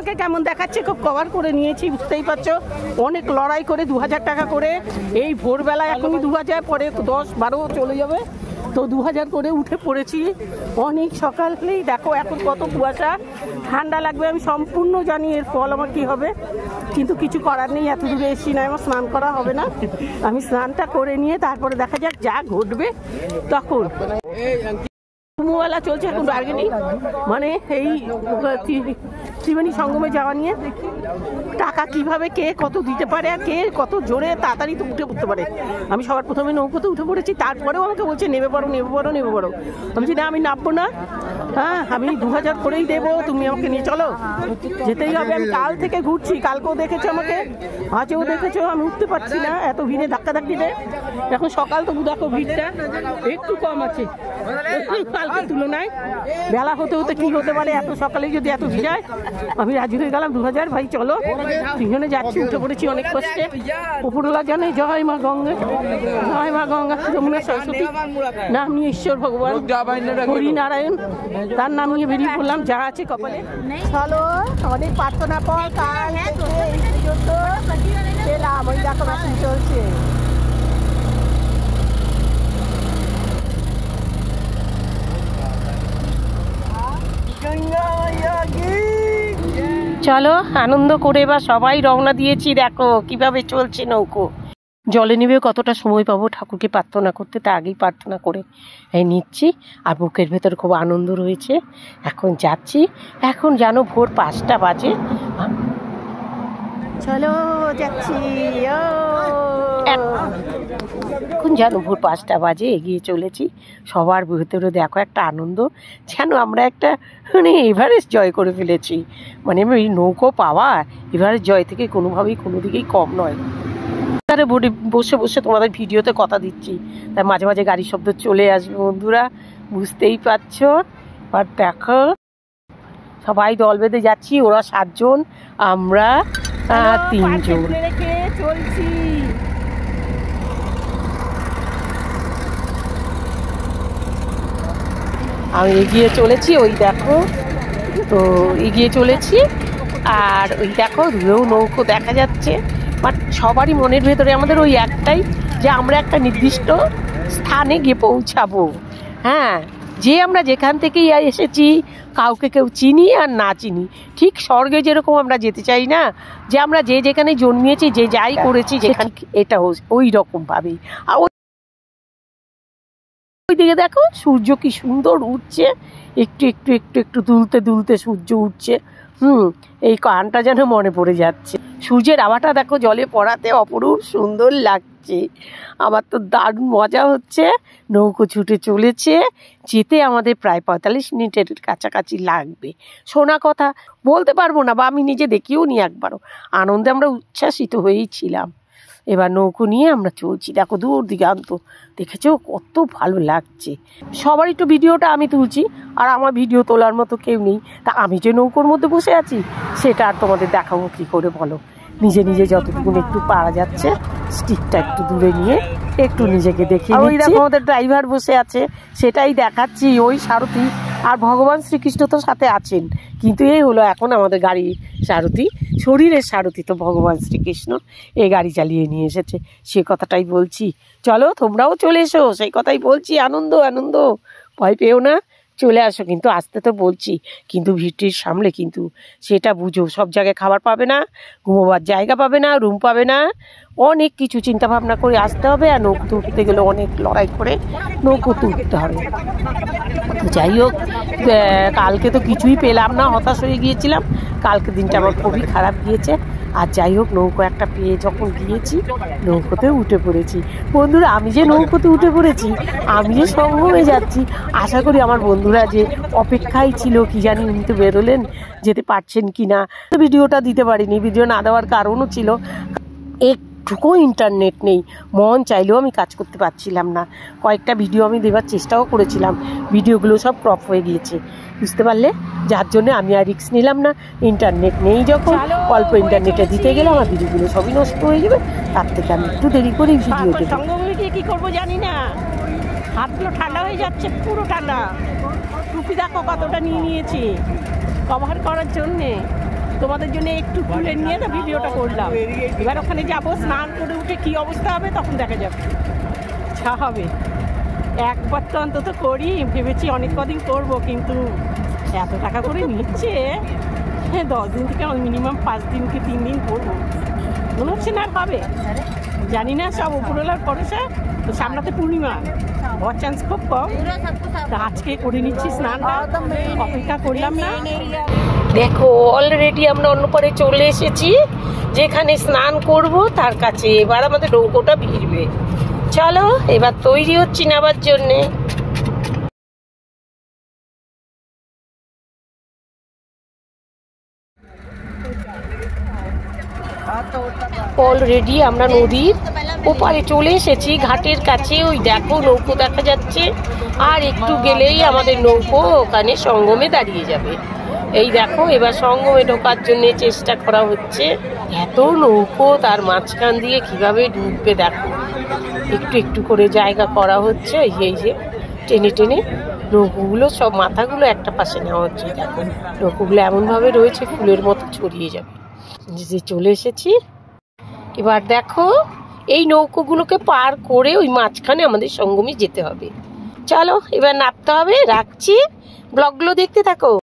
আমাকে কেমন দেখাচ্ছে, খুব কভার করে নিয়েছি, বুঝতেই পারছো। অনেক লড়াই করে 2000 টাকা করে, এই ভোরবেলা এখনই 2000, পরে 10-12 চলে যাবে, তো 2000 করে উঠে পড়েছি অনেক সকালেই। দেখো এখন কত কুয়াশা, ঠান্ডা লাগবে আমি সম্পূর্ণ জানি, এর ফল আমার কী হবে, কিন্তু কিছু করার নেই। এত দূরে এসছি না, আমার স্নান করা হবে না, আমি স্নানটা করে নিয়ে তারপরে দেখা যাক যা ঘটবে তখন। মোবাইলা চলছে এখন বার্গেনিং, মানে এই ত্রিবেণী সঙ্গমে যাওয়া নিয়ে টাকা কিভাবে কে কত দিতে পারে আর কে কত জোরে তাড়াতাড়ি তো উঠে পড়তে পারে। আমি সবার প্রথমে নৌকোতে উঠে পড়েছি, তারপরেও আমাকে বলছে নেমে পড়ো নেমে পড়ো নেমে পড়ো। আমি বলছি না আমি নামবো না, হ্যাঁ আমি 2000 করেই দেবো, তুমি আমাকে নিয়ে চলো, যেতেই হবে। আমি কাল থেকে ঘুরছি, কালকেও দেখেছো আমাকে, আজও দেখেছো, আমি উঠতে পারছি না এত ভিড়ে ধাক্কাধাক্কিতে। এখন সকাল তবু দেখো ভিড়টা একটু কম আছে কালকের তুলনায়। বেলা হতে হতে কি হতে পারে, এত সকালে যদি এত ভিড় হয়। আমি রাজি হয়ে গেলাম 2000, ভাই চলো, তিনজনে যাচ্ছি, উঠে পড়েছি অনেক কষ্টে। উপরওয়ালা জানে জয় মা গঙ্গা, জয় মা গঙ্গা যমুনা সরস্বতী, নাম নিয়ে ঈশ্বর ভগবান হরিনারায়ণ, তার নাম নিয়ে বেরিয়ে পড়লাম, যা আছে কপালে। চলো অনেক প্রার্থনা পর কাল পেলাম, ওই দেখো মেশিন চলছে। চলো আনন্দ করে এবার সবাই রওনা দিয়েছি, দেখো কিভাবে চলছে নৌকো। জলে নেবে কতটা সময় পাবো ঠাকুরকে প্রার্থনা করতে, তা আগেই প্রার্থনা করে নিচ্ছি। আর বুকের ভেতর খুব আনন্দ রয়েছে। এখন যাচ্ছি, এখন জানো ভোর 5টা বাজে। চলো যাচ্ছি, এখন জানো ভোর 5টা বাজে, এগিয়ে চলেছি। সবার ভেতরে দেখো একটা আনন্দ, যেন আমরা একটা মানে এভারেস্ট জয় করে ফেলেছি। মানে এই নৌকো পাওয়া এভারেস্ট জয় থেকে কোনোভাবেই কোনো দিকেই কম নয়। তারে বসে বসে তোমাদের ভিডিওতে কথা দিচ্ছি, তাই মাঝে মাঝে গাড়ির শব্দ চলে আসবে বন্ধুরা, বুঝতেই পারছো। আর দেখো সবাই দল বেঁধে যাচ্ছি, ওরা 7 জন, আমরা 3 জন চলছি। আমি এগিয়ে চলেছি, ওই দেখো, তো এগিয়ে চলেছি। আর ওই দেখো দূরেও নৌকো দেখা যাচ্ছে। বাট সবারই মনের ভেতরে আমাদের ওই একটাই, যে আমরা একটা নির্দিষ্ট স্থানে গিয়ে পৌঁছাবো। হ্যাঁ, যে আমরা যেখান থেকেই এসেছি, কাউকে কেউ চিনি আর না চিনি, ঠিক স্বর্গে যেরকম আমরা যেতে চাই না, যে আমরা যে যেখানে জন্মিয়েছি, যে যাই করেছি যেখানে, এটা ওই রকম ভাবেই। আর ওই দিকে দেখো সূর্য কি সুন্দর উঠছে, একটু একটু একটু একটু দুলতে দুলতে সূর্য উঠছে। এই কানটা যেন মনে পড়ে যাচ্ছে। সূর্যের আভাটা দেখো জলে পড়াতে অপরূপ সুন্দর লাগছে। আমার তো দারুণ মজা হচ্ছে। নৌকো ছুটে চলেছে, যেতে আমাদের প্রায় 45 মিনিটের কাছাকাছি লাগবে। শোনা কথা বলতে পারবো না, বা আমি নিজে দেখিও নি একবারও। আনন্দে আমরা উচ্ছ্বাসিত হয়েই ছিলাম। এবার নৌকো নিয়ে আমরা চলছি, দেখো দূর দিগান্ত, দেখেছো কত ভালো লাগছে। সবারই তো ভিডিওটা আমি তুলছি, আর আমার ভিডিও তোলার মতো কেউ নেই, তা আমি যে নৌকোর মধ্যে বসে আছি সেটা আর তোমাদের দেখাবো কী করে বলো। নিজে নিজে যতটুকু একটু পারা যাচ্ছে, স্টিকটা একটু দূরে নিয়ে একটু নিজেকে দেখি। ওই দেখো আমাদের ড্রাইভার বসে আছে, সেটাই দেখাচ্ছি, ওই সারথি। আর ভগবান শ্রীকৃষ্ণ তো সাথে আছেন, কিন্তু এই হলো এখন আমাদের গাড়ি সারথি, শরীরের সারথি তো ভগবান শ্রীকৃষ্ণ, এই গাড়ি চালিয়ে নিয়ে এসেছে, সে কথাটাই বলছি। চলো তোমরাও চলে এসো, সেই কথাই বলছি। আনন্দ আনন্দ, ভয় পেও না, চলে আসো। কিন্তু আসতে তো বলছি, কিন্তু ভিড়টির সামলে কিন্তু সেটা বুঝো, সব জায়গায় খাবার পাবে না, ঘুমোবার জায়গা পাবে না, রুম পাবে না, অনেক কিছু চিন্তা ভাবনা করে আসতে হবে। আর নৌকো তুলতে গেলে অনেক লড়াই করে নৌকো তুলতে হবে। যাই হোক, কালকে তো কিছুই পেলাম না, হতাশ হয়ে গিয়েছিলাম। কালকে দিনটা আমার খুবই খারাপ গিয়েছে। আর যাই হোক, নৌকো একটা পেয়ে যখন গিয়েছি, নৌকোতে উঠে পড়েছি। বন্ধুরা, আমি যে নৌকোতে উঠে পড়েছি, আমি যে সঙ্গমে যাচ্ছি, আশা করি আমার বন্ধুরা যে অপেক্ষায় ছিল, কি জানি উনি তো বেরোলেন, যেতে পারছেন কি না। ভিডিওটা দিতে পারিনি, ভিডিও না দেওয়ার কারণও ছিল একটুকু ইন্টারনেট নেই, মন চাইলেও আমি কাজ করতে পারছিলাম না। কয়েকটা ভিডিও আমি দেওয়ার চেষ্টাও করেছিলাম, ভিডিওগুলো সব ক্রপ হয়ে গিয়েছে, বুঝতে পারলে, যার জন্য আমি আর রিস্ক নিলাম না। ইন্টারনেট নেই যখন, অল্প ইন্টারনেটে দিতে গেলে আমার ভিডিওগুলো সবই নষ্ট হয়ে যাবে, তার থেকে আমি একটু দেরি করেই ভিডিও দেবো। সঙ্গমে গিয়ে কী করবো জানি না, হাতগুলো ঠান্ডা হয়ে যাচ্ছে, পুরো ঠান্ডা। টুপি দেখো কতটা নিয়ে নিয়েছি কভার করার জন্যে। তোমাদের জন্য একটু তুলে নিয়ে তো ভিডিওটা করলাম। এবার ওখানে যাবো, স্নান করে উঠে কি অবস্থা হবে তখন দেখা যাবে যা হবে। একবার তো অন্তত করি, ভেবেছি অনেক কদিন করবো, কিন্তু এত টাকা করে নিচ্ছে। হ্যাঁ 10 দিন থেকে মিনিমাম 5 দিন কি 3 দিন করবো, মনে হচ্ছে না আর হবে। জানি না, সব উপরওয়ালার ভরসা। তো সামনাতে পূর্ণিমা, হওয়ার চান্স খুব কম। তা আজকে করে নিচ্ছি স্নানটা, অপেক্ষা করলাম না। দেখো অলরেডি আমরা অন্য পারে চলে এসেছি, যেখানে স্নান করব তার কাছে। এবার আমাদের নৌকোটা ভিড়বে। চলো এবার তৈরি হচ্ছি নাবার জন্যে। অলরেডি আমরা নদীর ওপারে চলে এসেছি, ঘাটের কাছে। ওই দেখো নৌকো দেখা যাচ্ছে, আর একটু গেলেই আমাদের নৌকো ওখানে সঙ্গমে দাঁড়িয়ে যাবে। এই দেখো এবার সঙ্গমে ঢোকার জন্য চেষ্টা করা হচ্ছে। এত নৌকো, তার মাঝখান দিয়ে কিভাবে ঢুকবে দেখো। একটু একটু করে জায়গা করা হচ্ছে। এই যে টেনে টেনে নৌকোগুলো, সব মাথাগুলো একটা পাশে নেওয়া হচ্ছে। দেখো নৌকোগুলো এমনভাবে রয়েছে ফুলের মতো ছড়িয়ে যাবে। যে চলে এসেছি। এবার দেখো এই নৌকোগুলোকে পার করে ওই মাঝখানে আমাদের সঙ্গমে যেতে হবে। চলো এবার নামতে হবে। রাখছি, ব্লগগুলো দেখতে থাকো।